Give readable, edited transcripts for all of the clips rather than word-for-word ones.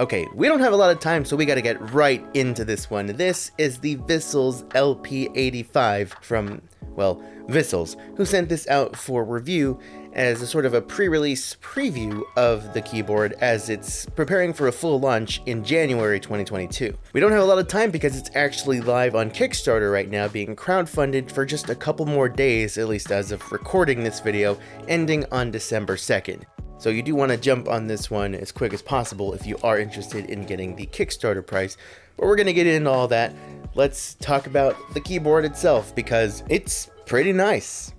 Okay, we don't have a lot of time, so we gotta get right into this one. This is the Vissles LP85 from, well, Vissles, who sent this out for review as a sort of a pre-release preview of the keyboard as it's preparing for a full launch in January 2022. We don't have a lot of time because it's actually live on Kickstarter right now, being crowdfunded for just a couple more days, at least as of recording this video, ending on December 2nd. So you do want to jump on this one as quick as possible if you are interested in getting the Kickstarter price. But we're going to get into all that. Let's talk about the keyboard itself because it's pretty nice.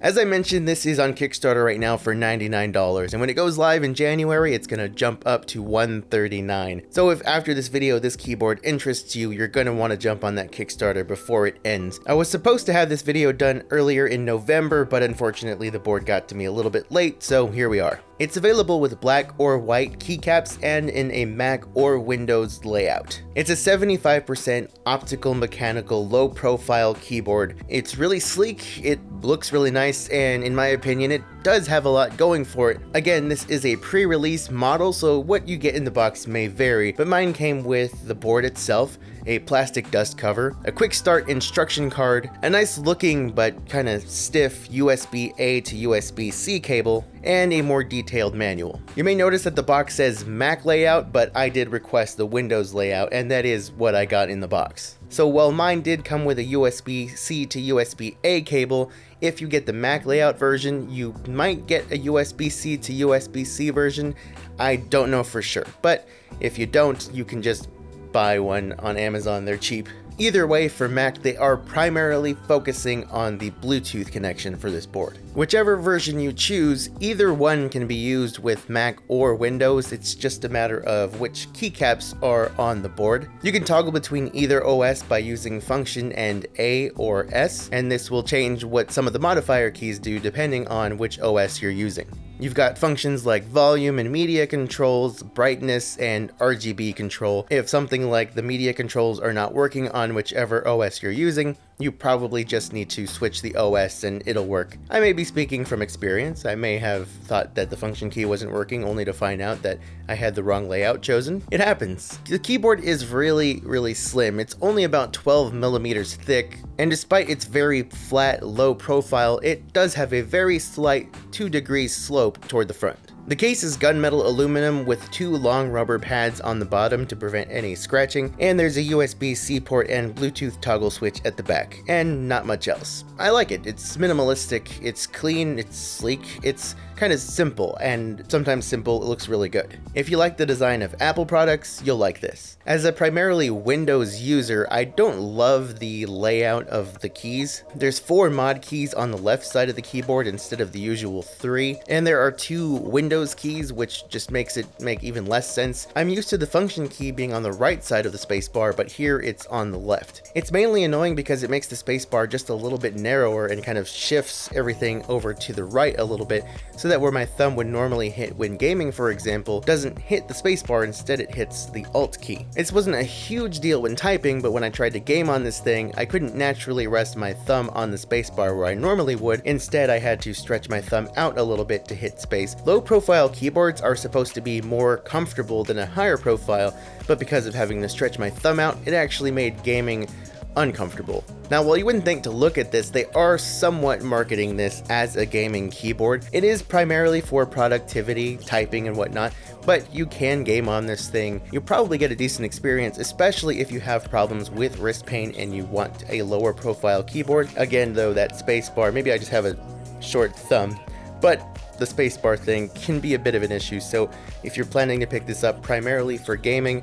As I mentioned, this is on Kickstarter right now for $99, and when it goes live in January, it's going to jump up to $139. So if after this video this keyboard interests you, you're going to want to jump on that Kickstarter before it ends. I was supposed to have this video done earlier in November, but unfortunately the board got to me a little bit late, so here we are. It's available with black or white keycaps and in a Mac or Windows layout. It's a 75% optical mechanical low profile keyboard. It's really sleek, it looks really nice, and in my opinion it does have a lot going for it. Again, this is a pre-release model, so what you get in the box may vary, but mine came with the board itself, a plastic dust cover, a quick start instruction card, a nice looking but kind of stiff USB-A to USB-C cable, and a more detailed manual. You may notice that the box says Mac layout, but I did request the Windows layout, and that is what I got in the box. So while mine did come with a USB-C to USB-A cable, if you get the Mac layout version, you might get a USB-C to USB-C version. I don't know for sure, but if you don't, you can just buy one on Amazon, they're cheap. Either way, for Mac, they are primarily focusing on the Bluetooth connection for this board. Whichever version you choose, either one can be used with Mac or Windows. It's just a matter of which keycaps are on the board. You can toggle between either OS by using function and A or S, and this will change what some of the modifier keys do depending on which OS you're using. You've got functions like volume and media controls, brightness, and RGB control. If something like the media controls are not working on whichever OS you're using, you probably just need to switch the OS and it'll work. I may be speaking from experience. I may have thought that the function key wasn't working only to find out that I had the wrong layout chosen. It happens. The keyboard is really slim. It's only about 12 millimeters thick, and despite its very flat, low profile, it does have a very slight 2 degrees slope toward the front. The case is gunmetal aluminum with 2 long rubber pads on the bottom to prevent any scratching, and there's a USB-C port and Bluetooth toggle switch at the back, and not much else. I like it. It's minimalistic, it's clean, it's sleek, it's kind of simple, and sometimes simple, it looks really good. If you like the design of Apple products, you'll like this. As a primarily Windows user, I don't love the layout of the keys. There's 4 mod keys on the left side of the keyboard instead of the usual 3, and there are 2 Windows keys, which just makes it make even less sense. I'm used to the function key being on the right side of the spacebar, but here it's on the left. It's mainly annoying because it makes the spacebar just a little bit narrower and kind of shifts everything over to the right a little bit, so that where my thumb would normally hit when gaming, for example, doesn't hit the spacebar, instead it hits the Alt key. This wasn't a huge deal when typing, but when I tried to game on this thing, I couldn't naturally rest my thumb on the spacebar where I normally would. Instead, I had to stretch my thumb out a little bit to hit space. Low profile keyboards are supposed to be more comfortable than a higher profile, but because of having to stretch my thumb out, it actually made gaming uncomfortable. Now, while you wouldn't think to look at this, they are somewhat marketing this as a gaming keyboard. It is primarily for productivity, typing, and whatnot, but you can game on this thing. You'll probably get a decent experience, especially if you have problems with wrist pain and you want a lower profile keyboard. Again, though, that spacebar, maybe I just have a short thumb, but the spacebar thing can be a bit of an issue, so if you're planning to pick this up primarily for gaming,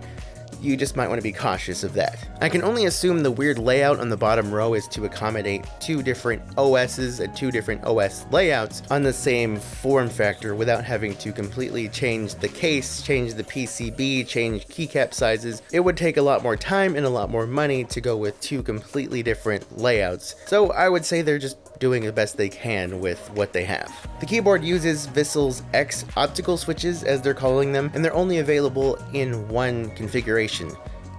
you just might want to be cautious of that. I can only assume the weird layout on the bottom row is to accommodate 2 different OSs and 2 different OS layouts on the same form factor without having to completely change the case, change the PCB, change keycap sizes. It would take a lot more time and a lot more money to go with 2 completely different layouts. So I would say they're just doing the best they can with what they have. The keyboard uses Vissles X optical switches, as they're calling them, and they're only available in one configuration,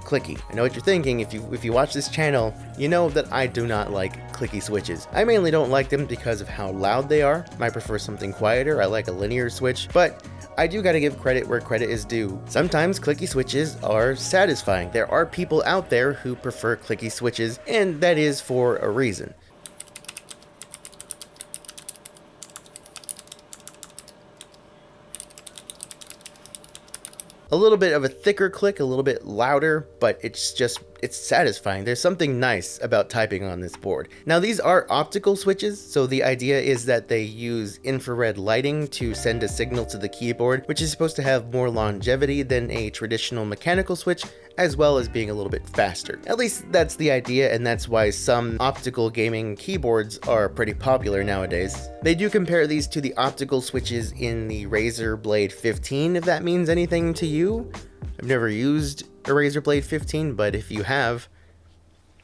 clicky. I know what you're thinking. If you watch this channel, you know that I do not like clicky switches. I mainly don't like them because of how loud they are. I prefer something quieter. I like a linear switch, but I do gotta give credit where credit is due. Sometimes clicky switches are satisfying. There are people out there who prefer clicky switches, and that is for a reason. A little bit of a thicker click, a little bit louder, but it's satisfying. There's something nice about typing on this board. Now, these are optical switches, so the idea is that they use infrared lighting to send a signal to the keyboard, which is supposed to have more longevity than a traditional mechanical switch, as well as being a little bit faster. At least that's the idea, and that's why some optical gaming keyboards are pretty popular nowadays. They do compare these to the optical switches in the Razer Blade 15, if that means anything to you. I've never used a Razer Blade 15, but if you have,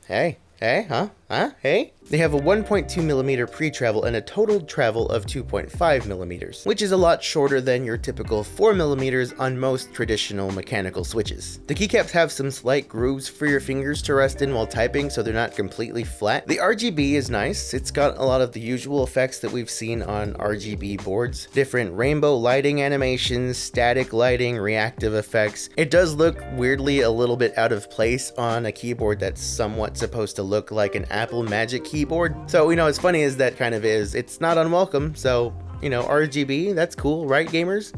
hey. They have a 1.2mm pre-travel and a total travel of 2.5mm, which is a lot shorter than your typical 4mm on most traditional mechanical switches. The keycaps have some slight grooves for your fingers to rest in while typing, so they're not completely flat. The RGB is nice. It's got a lot of the usual effects that we've seen on RGB boards. Different rainbow lighting animations, static lighting, reactive effects. It does look weirdly a little bit out of place on a keyboard that's somewhat supposed to look like an Apple Magic keyboard. So, what's funny is that kind of is, it's not unwelcome. So, RGB, that's cool, right, gamers?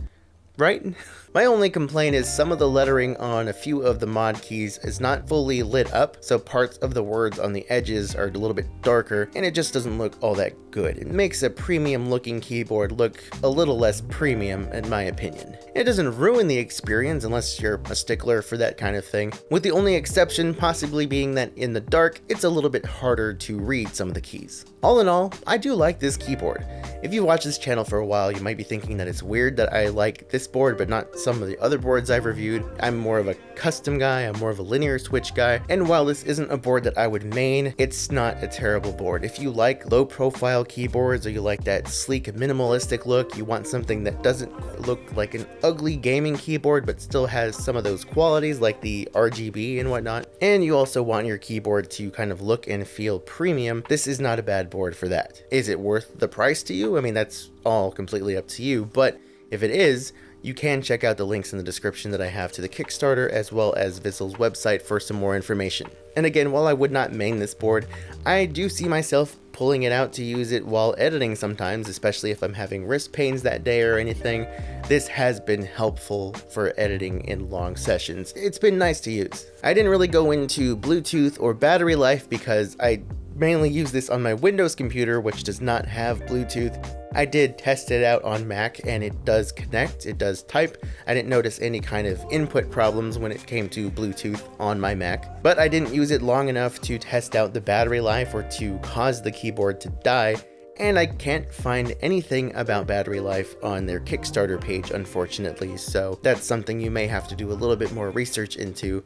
Right? My only complaint is some of the lettering on a few of the mod keys is not fully lit up, so parts of the words on the edges are a little bit darker, and it just doesn't look all that good. It makes a premium looking keyboard look a little less premium, in my opinion. It doesn't ruin the experience unless you're a stickler for that kind of thing, with the only exception possibly being that in the dark, it's a little bit harder to read some of the keys. All in all, I do like this keyboard. If you watch this channel for a while, you might be thinking that it's weird that I like this board but not some of the other boards I've reviewed. I'm more of a custom guy, I'm more of a linear switch guy, and while this isn't a board that I would main, it's not a terrible board. If you like low profile keyboards, or you like that sleek minimalistic look, you want something that doesn't look like an ugly gaming keyboard but still has some of those qualities like the RGB and whatnot, and you also want your keyboard to kind of look and feel premium, this is not a bad board for that. Is it worth the price to you? I mean, that's all completely up to you, but if it is, you can check out the links in the description that I have to the Kickstarter as well as Vissles' website for some more information. And again, while I would not main this board, I do see myself pulling it out to use it while editing sometimes, especially if I'm having wrist pains that day or anything. This has been helpful for editing in long sessions. It's been nice to use. I didn't really go into Bluetooth or battery life because I mainly use this on my Windows computer, which does not have Bluetooth. I did test it out on Mac and it does connect, it does type. I didn't notice any kind of input problems when it came to Bluetooth on my Mac, but I didn't use it long enough to test out the battery life or to cause the keyboard to die, and I can't find anything about battery life on their Kickstarter page, unfortunately, so that's something you may have to do a little bit more research into.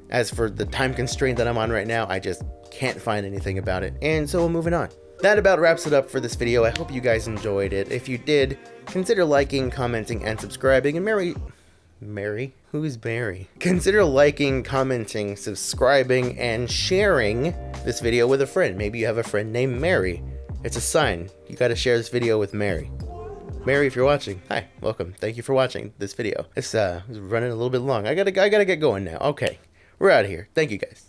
As for the time constraint that I'm on right now, I just can't find anything about it, and so we're moving on. That about wraps it up for this video. I hope you guys enjoyed it. If you did, consider liking, commenting, and subscribing. And Mary? Who's Mary? Consider liking, commenting, subscribing, and sharing this video with a friend. Maybe you have a friend named Mary. It's a sign. You gotta share this video with Mary. Mary, if you're watching, hi, welcome. Thank you for watching this video. It's running a little bit long. I gotta get going now. Okay, we're out of here. Thank you guys.